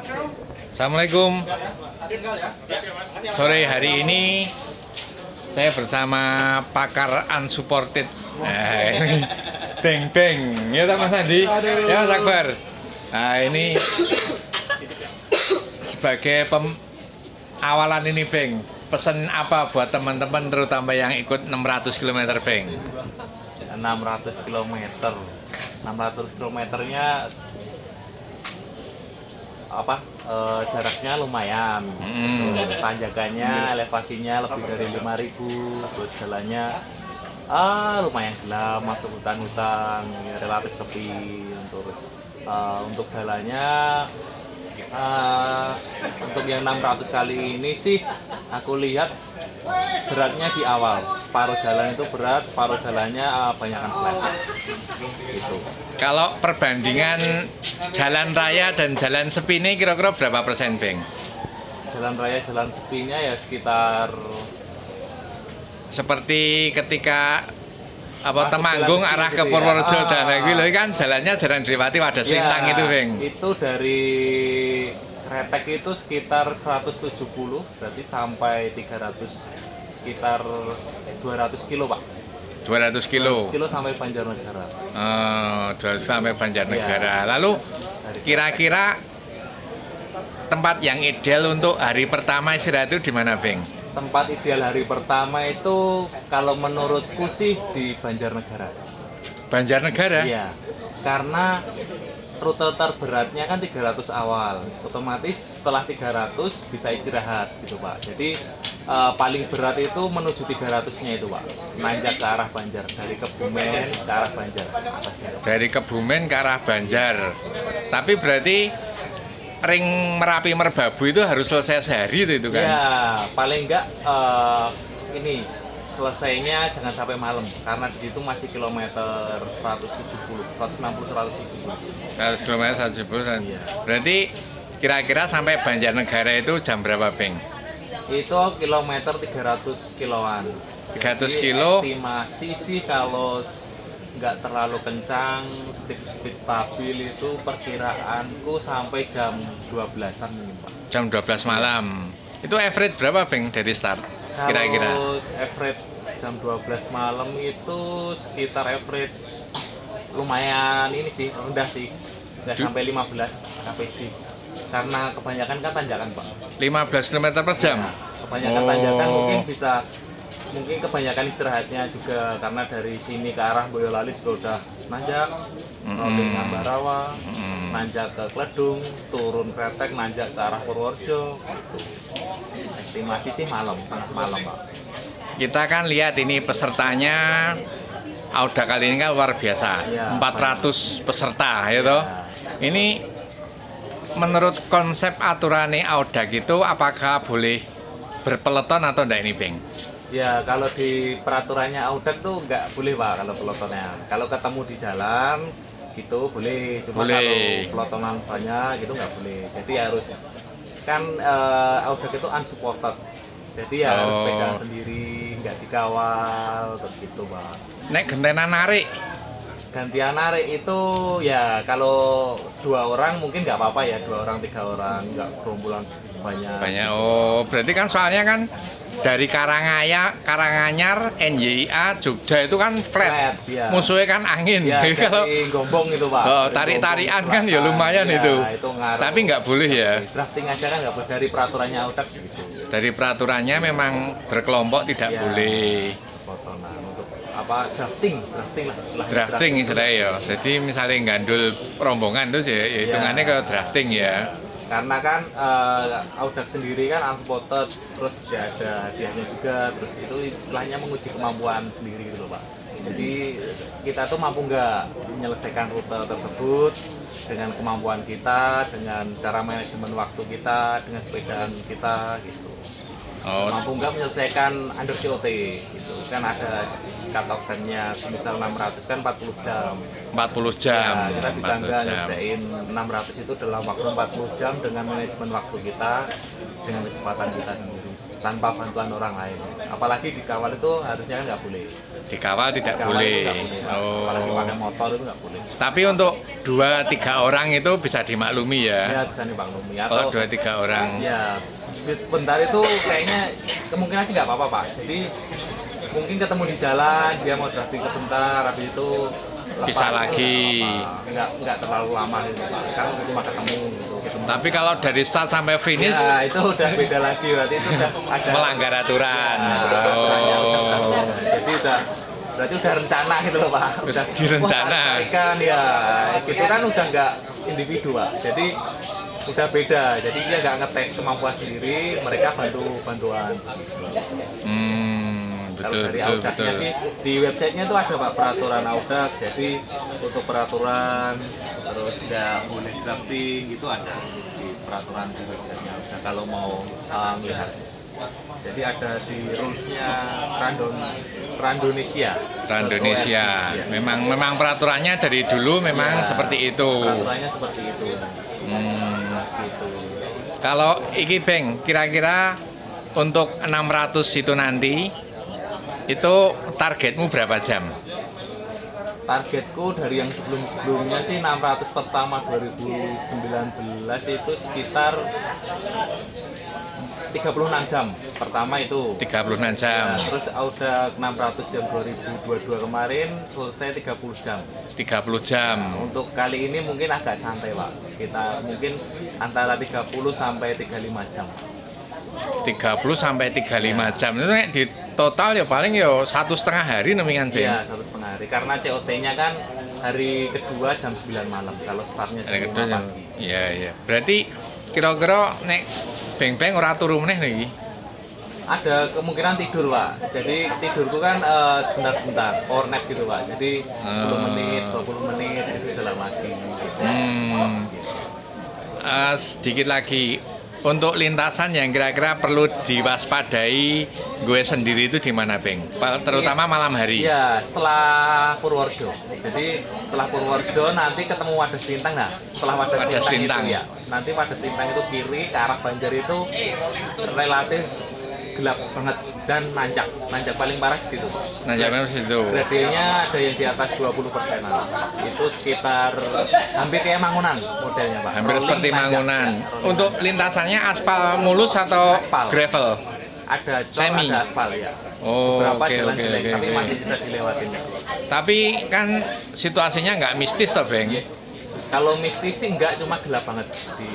Assalamualaikum. Sore hari ini saya bersama pakar unsupported. Ini beng ya Mas Andi, ya Mas Akbar. Nah ini sebagai awalan ini beng, pesan apa buat teman-teman terutama yang ikut 600 km beng? 600 km. 600 km-nya jaraknya lumayan. Terus tanjakannya, elevasinya lebih dari 5.000, terus jalannya lumayan gelap, masuk hutan-hutan, relatif sepi. Terus untuk jalannya untuk yang 600 kali ini sih aku lihat beratnya di awal, separuh jalan itu berat, separuh jalannya banyakkan flat gitu. Kalau perbandingan jalan raya dan jalan sepi ini kira-kira berapa persen beng? Jalan raya, jalan sepinya ya sekitar seperti ketika masuk Temanggung jalan arah kecil ke gitu Purworejo ya. dan gitu kan jalannya jalan Driwati Wadas Lintang itu beng. Itu dari Kretek itu sekitar 170, berarti sampai 300, sekitar 200 kilo Pak. 200 kilo. 200 kilo sampai Banjarnegara. 200 sampai Banjarnegara. Iya. Lalu kira-kira tempat yang ideal untuk hari pertama istirahat itu di mana beng? Tempat ideal hari pertama itu kalau menurutku sih di Banjarnegara. Banjarnegara? Iya, karena rute terberatnya kan 300 awal, otomatis setelah 300 bisa istirahat gitu Pak. Jadi paling berat itu menuju 300-nya itu Pak, nanjak ke arah Banjar, dari Kebumen ke arah Banjar atasnya. Dari Kebumen ke arah Banjar. Tapi berarti ring Merapi Merbabu itu harus selesai sehari itu kan? Ya, paling enggak ini selesainya jangan sampai malam, karena di situ masih kilometer 170, 160, 170. 100 km 170. Iya. Berarti kira-kira sampai Banjarnegara itu jam berapa beng? Itu kilometer 300 kiloan. 300 Jadi kilo. estimasi sih kalau nggak terlalu kencang, speed stabil itu perkiraanku sampai jam 12-an mungkin Pak. Jam 12 malam. Itu average berapa beng dari start? Kira-kira? Kalau average jam 12 malam itu sekitar average lumayan ini sih, rendah sih. Nggak sampai 15 kpj. Karena kebanyakan kan tanjakan Pak. 15 km per jam? Ya, kebanyakan tanjakan mungkin kebanyakan istirahatnya juga, karena dari sini ke arah Boyolali juga udah nanjak, routing Ambarawa, nanjak ke Kledung, turun Kretek, nanjak ke arah Purworejo. Estimasi sih malam, tengah malam Pak. Kita kan lihat ini pesertanya Auda kali ini kan luar biasa, Ya, 400 peserta gitu. Ya. Ini menurut konsep aturan Auda gitu, apakah boleh berpeleton atau enggak ini beng? Ya, kalau di peraturannya Audak tuh nggak boleh Pak kalau pelotonnya. Kalau ketemu di jalan gitu boleh, cuma Boleh. kalau pelotonan banyak gitu nggak boleh. Jadi harus kan Audak itu unsupported. Jadi ya harus pegang sendiri, nggak dikawal, terus gitu Pak. Nek gentenan narik, Gantian narik itu ya kalau 2 orang mungkin nggak apa-apa ya, 2 orang 3 orang, nggak gerombolan banyak. banyak. Oh, berarti kan soalnya kan dari Karanganyar, NYIA, Jogja itu kan flat. Ya. Musuhnya kan angin. Ya, Kalau dari Gombong itu Pak. Dari tarik-tarikan Gombong kan ya selatan. lumayan Ya, itu. ngaruh. Tapi nggak boleh ya. Drafting aja kan nggak boleh, dari peraturannya Audak gitu. Dari peraturannya memang berkelompok tidak Ya, boleh. potongan untuk drafting lah istilahnya. Drafting istilahnya ya. Jadi misalnya gandul rombongan itu ya hitungannya ke drafting ya. Karena kan Audak sendiri kan unsupported, terus dia ada hadiahnya juga, terus itu istilahnya menguji kemampuan sendiri gitu loh Pak. Jadi kita tuh mampu nggak menyelesaikan rute tersebut dengan kemampuan kita, dengan cara manajemen waktu kita, dengan sepedaan kita gitu. Oh, Mampu nggak menyelesaikan under COT gitu kan, ada cut-off time-nya, misal 600 kan 40 jam. 40 jam. Ya, kita bisa 40 nggak jam. nyelesain 600 itu dalam waktu 40 jam dengan manajemen waktu kita, dengan kecepatan kita sendiri. tanpa bantuan orang lain. Apalagi di kawal itu harusnya kan nggak boleh. Di kawal tidak Kawal boleh. itu nggak boleh. Apalagi pakai motor itu nggak boleh. Tapi untuk 2-3 orang itu bisa dimaklumi ya. Ya bisa dimaklumi. Kalau 2-3 orang. Ya sebentar itu kayaknya kemungkinan sih nggak apa-apa Pak. Jadi mungkin ketemu di jalan, dia mau drafting sebentar, habis itu Bisa lepas, lagi. nggak terlalu lama gitu Pak. Kan cuma ketemu gitu. Tapi kalau dari start sampai finish Ya itu udah beda lagi, berarti itu udah ada melanggar aturan. Jadi berarti udah rencana gitu loh Pak. Terus Udah direncana. Kan ya, gitu kan udah nggak individu Pak. Jadi udah beda. Jadi dia nggak ngetes kemampuan sendiri, mereka bantuan. Kalau Betul, dari betul, Audaknya betul. sih di websitenya tuh ada Pak peraturan Audak. Jadi untuk peraturan terus nggak boleh drafting gitu ada di peraturan di websitenya Audak kalau mau melihat. Jadi ada di rulesnya Randonesia. Indonesia. Ya. Memang peraturannya dari dulu memang Ya, seperti itu. Peraturannya seperti itu. Gitu. Kalau iki Beng, kira-kira untuk 600 itu nanti itu targetmu berapa jam? Targetku dari yang sebelum-sebelumnya sih 600 pertama 2019 itu sekitar 36 jam pertama itu. 36 jam. Ya, terus udah 600 yang 2022 kemarin selesai 30 jam. 30 jam. Untuk kali ini mungkin agak santai Pak, sekitar mungkin antara 30 sampai 35 jam. 30 sampai 35 jam. Itu nek di total ya paling ya 1,5 hari nemingan Beng. Iya, 1,5 hari. Karena COT-nya kan hari kedua jam 9 malam. Kalau startnya jam 5 pagi. Iya, iya. Berarti kira-kira nek Beng-beng ora turu meneh niki. Ada kemungkinan tidur Pak. Jadi tidurku kan sebentar-sebentar, power nap gitu Pak. Jadi 10 menit, 20 menit itu jalan lagi. Gitu. Sedikit lagi untuk lintasan yang kira-kira perlu diwaspadai gue sendiri itu di mana Beng? Terutama malam hari. Iya, setelah Purworejo. Jadi setelah Purworejo nanti ketemu Wadas Lintang. Nah, setelah Wadas Lintang itu ya. Nanti Wadas Lintang itu kiri ke arah Banjar itu relatif gelap banget dan nanjak paling parah di situ. Nanjaknya di situ. Gradiennya ada yang di atas 20%. Itu sekitar hampir kayak Mangunan modelnya Pak. Hampir Rolling seperti nanjak. Mangunan. Ya, Untuk lintasannya aspal mulus atau Aspal. gravel? ada Semi. ada aspal ya. Oh, Beberapa oke, jalan oke, jelek oke, tapi oke. masih bisa dilewatin. Tapi kan situasinya nggak mistis toh Beng. Kalau mistis sih enggak, cuma gelap banget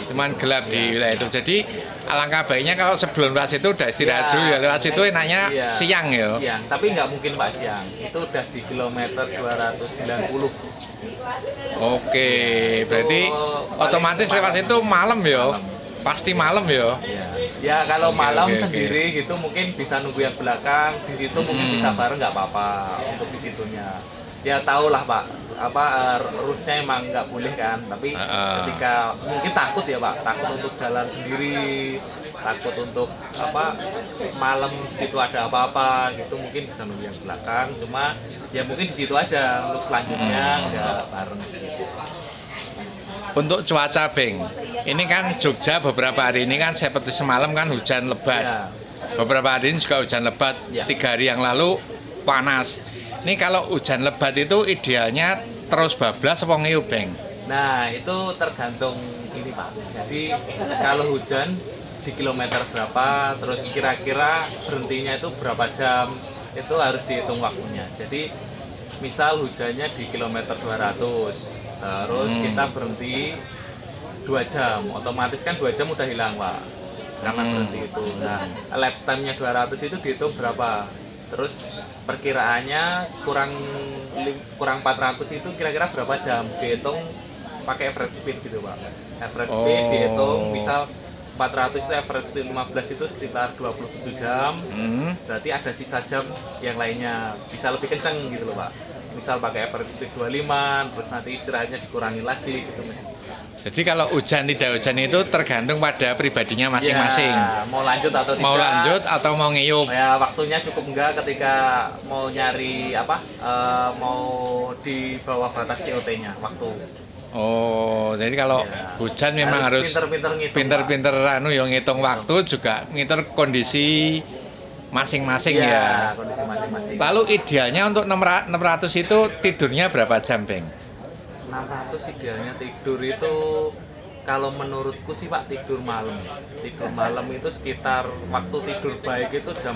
Cuman gelap di Iya. wilayah itu. Jadi alangkah baiknya kalau sebelum lewat situ udah istirahat dulu ya. Lewat situ enaknya Iya, siang ya. Siang, tapi nggak mungkin Pak siang. Itu udah di kilometer 290. Oke, berarti paling otomatis lewat malam. situ malam ya. Malam. Pasti malam ya. Iya. Ya kalau Oke, malam oke, oke. sendiri gitu mungkin bisa nunggu yang belakang, di situ mungkin bisa bareng nggak apa-apa untuk di situnya. Ya tau lah Pak, rulesnya emang nggak boleh kan, tapi ketika mungkin takut ya Pak, takut untuk jalan sendiri, takut untuk malam di situ ada apa-apa gitu, mungkin bisa nunggu yang belakang. Cuma ya mungkin di situ aja untuk selanjutnya nggak bareng. Untuk cuaca Beng, ini kan Jogja beberapa hari ini kan seperti semalam kan hujan lebat. Ya. Beberapa hari ini juga hujan lebat. Ya. 3 hari yang lalu panas. Ini kalau hujan lebat itu idealnya terus bablas apa ngiyup Beng? Nah itu tergantung ini Pak. Jadi kalau hujan di kilometer berapa, terus kira-kira berhentinya itu berapa jam, itu harus dihitung waktunya. Jadi misal hujannya di kilometer 200, terus kita berhenti 2 jam, otomatis kan 2 jam udah hilang Pak, karena berhenti itu. Nah lapse time-nya 200 itu dihitung berapa, terus perkiraannya kurang 400 itu kira-kira berapa jam, dihitung pakai average speed gitu Pak. Average speed dihitung, misal 400 itu average speed 15 itu sekitar 27 jam. Berarti ada sisa jam yang lainnya bisa lebih kenceng gitu loh Pak. Misal pakai average speed 25, terus nanti istirahatnya dikurangi lagi gitu masih bisa. Jadi kalau hujan tidak hujan itu tergantung pada pribadinya masing-masing. Ya, mau lanjut atau tidak. Mau lanjut atau mau ngiyup. Ya waktunya cukup enggak ketika mau nyari mau di bawah batas COT-nya waktu. Oh, jadi kalau Ya. hujan memang harus pinter-pinter ngitung, pinter-pinter anu yang ngitung waktu juga ngitung kondisi masing-masing Pak. ya. Kondisi masing-masing. Lalu idealnya untuk 600 itu tidurnya berapa jam, Beng? 600 idealnya tidur itu kalau menurutku sih Pak tidur malam. Tidur malam itu sekitar waktu tidur baik itu jam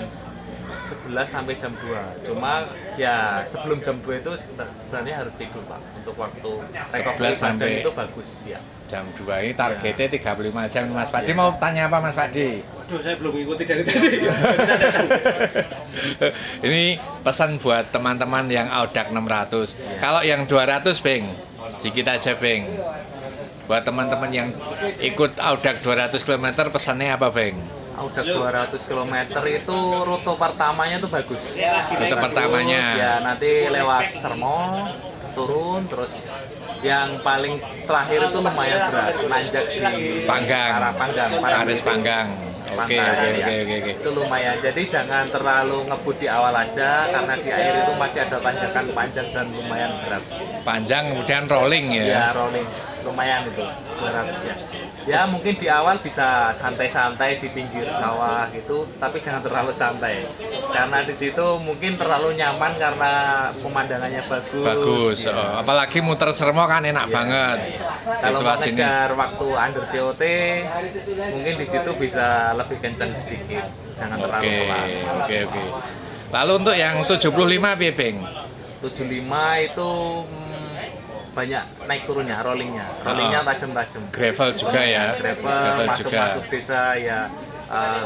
11 sampai jam 2. Cuma ya sebelum jam 2 itu sebenarnya harus tidur Pak. Untuk waktu recovery 11 sampai badan itu bagus ya. Jam 2 ini targetnya 35 jam. Mas Fadi mau tanya apa Mas Fadi? Waduh, saya belum mengikuti dari tadi. Ini pesan buat teman-teman yang Audax 600. Kalau yang 200, Beng, sedikit aja, Beng. Buat teman-teman yang ikut Audax 200 km, pesannya apa, Beng? Udah 200 km itu rute pertamanya tuh bagus. Rute pertamanya. Terus ya nanti lewat Sermo, turun terus yang paling terakhir itu lumayan berat, nanjak di Panggang. arah Panggang, Paris Panggang. Oke, Pantai, oke, ya. oke. Itu lumayan. Jadi jangan terlalu ngebut di awal aja karena di akhir itu masih ada tanjakan panjang dan lumayan berat. Panjang kemudian rolling ya. Ya rolling lumayan itu 200 ya. Ya mungkin di awal bisa santai-santai di pinggir sawah gitu, tapi jangan terlalu santai. Karena di situ mungkin terlalu nyaman karena pemandangannya bagus. Bagus. Ya. Oh, apalagi muter Sermo kan enak Ya. banget. Kalau Itu mau pas ini. ngejar waktu under COT, mungkin di situ bisa lebih kencang sedikit. Jangan terlalu Oke, pelan. oke. Lalu untuk yang 75 piye, Beng? 75 itu banyak naik turunnya, rollingnya. Rollingnya tajam-tajam. Gravel juga ya. Gravel juga. masuk desa ya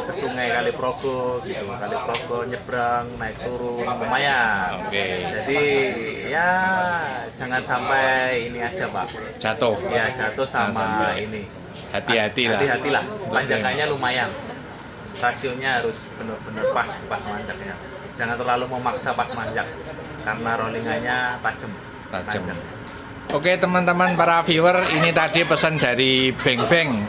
ke sungai Kaliprogo gitu, Kaliprogo nyebrang naik turun lumayan. Oke. Jadi ya jangan sampai ini aja Pak, Jatuh. ya jatuh sama sampai. ini. Hati-hati lah. Hati-hatilah, tanjakannya lumayan, rasionya harus benar-benar pas manjaknya. Jangan terlalu memaksa pas manjak karena rollingannya tajam. Tajam. Nanjak. Oke teman-teman para viewer, ini tadi pesan dari Beng Beng,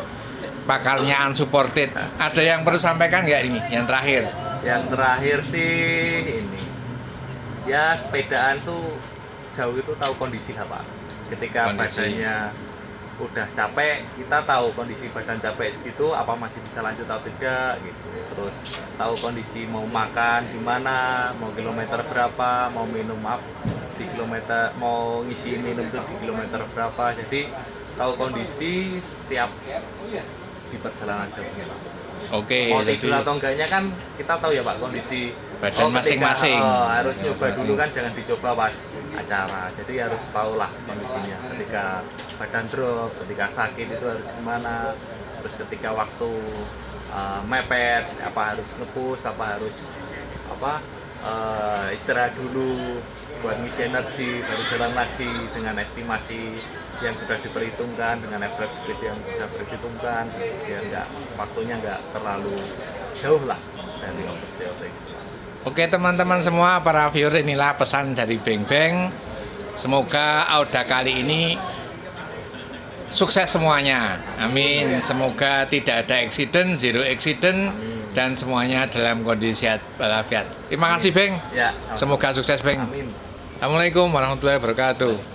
pakarnya Unsupported. Ada yang perlu sampaikan nggak ini? Yang terakhir? Yang terakhir sih ini, ya sepedaan tuh jauh itu tahu kondisi lah Pak. Ketika Kondisi. badannya udah capek, kita tahu kondisi badan capek segitu, apa masih bisa lanjut atau tidak gitu. Terus tahu kondisi mau makan gimana, mau kilometer berapa, mau minum apa di kilometer, mau ngisi minum tuh di kilometer berapa. Jadi tahu kondisi setiap di perjalanan jauhnya Pak. Oke, Mau jadi tidur atau enggaknya kan kita tahu ya Pak kondisi Badan ketika, masing-masing. harus nyoba Masing-masing. dulu kan, jangan dicoba pas acara. Jadi harus tahu lah kondisinya. Ketika badan drop, ketika sakit itu harus gimana. Terus ketika waktu mepet, apa harus nge-push, apa harus istirahat dulu buat ngisi energi, baru jalan lagi dengan estimasi yang sudah diperhitungkan, dengan average speed yang sudah diperhitungkan, biar waktunya nggak terlalu jauh lah dari over COT. Oke teman-teman semua para viewer, inilah pesan dari Beng Beng. Semoga Audax kali ini sukses semuanya. Amin. Semoga tidak ada accident, zero accident, dan semuanya dalam kondisi sehat walafiat. Terima kasih Beng. Ya, Semoga sukses Beng. Amin. Assalamualaikum warahmatullahi wabarakatuh.